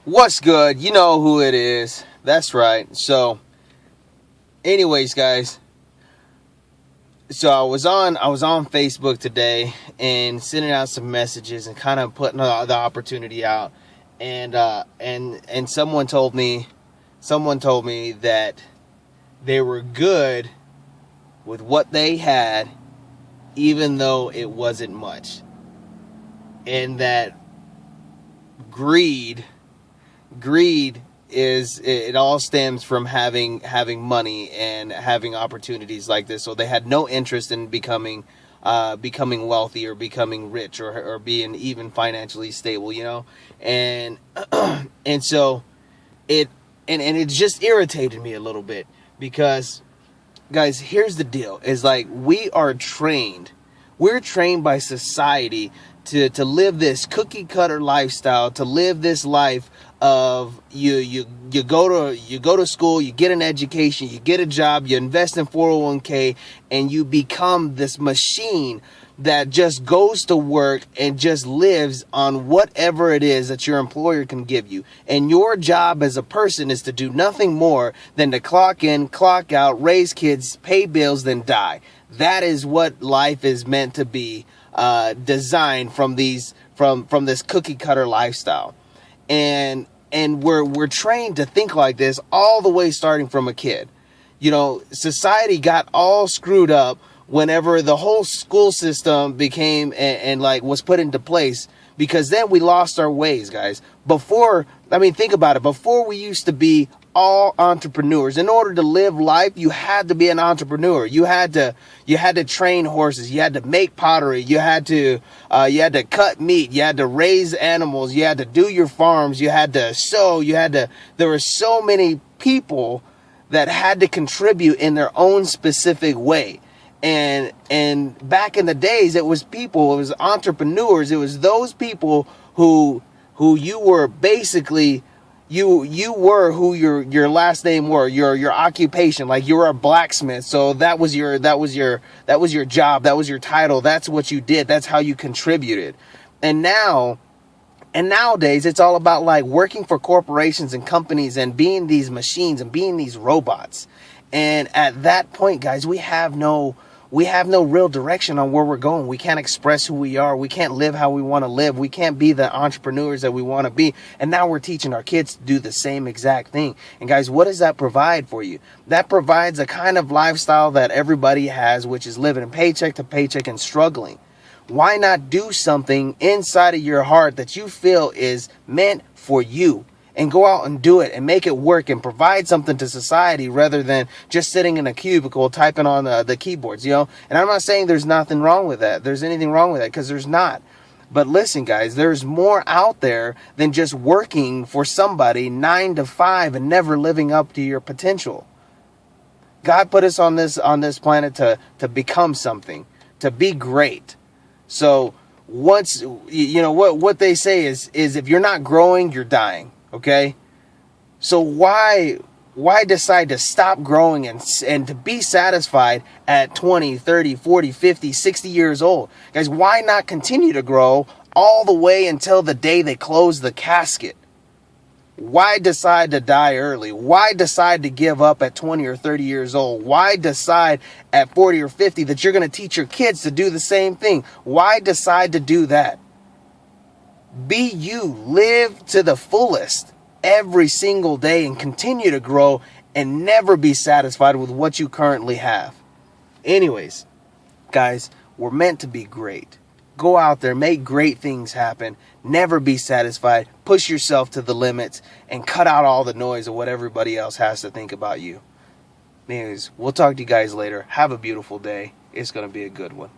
What's good? You know who it is. That's right. So, anyways, guys. So I was on Facebook today and sending out some messages and kind of putting the opportunity out, and someone told me that they were good with what they had, even though it wasn't much, and that greed greed is it all stems from having money and having opportunities like this. So they had no interest in becoming wealthy or becoming rich or being even financially stable, and and so it and it just irritated me a little bit because, guys, here's the deal: is like we're trained by society to live this cookie cutter lifestyle, to live this life of you go to school, you get an education, you get a job, you invest in 401k, and you become this machine that just goes to work and just lives on whatever it is that your employer can give you. And your job as a person is to do nothing more than to clock in, clock out, raise kids, pay bills, then die. That is what life is meant to be, designed from this cookie cutter lifestyle. And we're trained to think like this all the way starting from a kid. Society got all screwed up whenever the whole school system became and like was put into place, because then we lost our ways, guys. Think about it. Before, we used to be all entrepreneurs. In order to live life, you had to be an entrepreneur. You had to train horses. You had to make pottery. You had to cut meat. You had to raise animals. You had to do your farms. You had to sow. There were so many people that had to contribute in their own specific way. And back in the days, it was entrepreneurs. It was those people who you were basically, you were who your last name were, your occupation. Like, you were a blacksmith, so that was your job, that was your title, that's what you did, that's how you contributed. And nowadays, it's all about like working for corporations and companies and being these machines and being these robots. And at that point, guys, we have no real direction on where we're going. We can't express who we are. We can't live how we want to live. We can't be the entrepreneurs that we want to be. And now we're teaching our kids to do the same exact thing. And guys, what does that provide for you? That provides a kind of lifestyle that everybody has, which is living paycheck to paycheck and struggling. Why not do something inside of your heart that you feel is meant for you? And go out and do it and make it work and provide something to society, rather than just sitting in a cubicle typing on the keyboards, And I'm not saying there's nothing wrong with that. There's anything wrong with that, because there's not. But listen, guys, there's more out there than just working for somebody 9 to 5 and never living up to your potential. God put us on this planet to become something, to be great. So once, what they say is if you're not growing, you're dying. Okay, so why decide to stop growing and to be satisfied at 20, 30, 40, 50, 60 years old? Guys, why not continue to grow all the way until the day they close the casket? Why decide to die early? Why decide to give up at 20 or 30 years old? Why decide at 40 or 50 that you're going to teach your kids to do the same thing? Why decide to do that? Be you. Live to the fullest every single day and continue to grow and never be satisfied with what you currently have. Anyways, guys, we're meant to be great. Go out there, make great things happen. Never be satisfied. Push yourself to the limits and cut out all the noise of what everybody else has to think about you. Anyways, we'll talk to you guys later. Have a beautiful day. It's going to be a good one.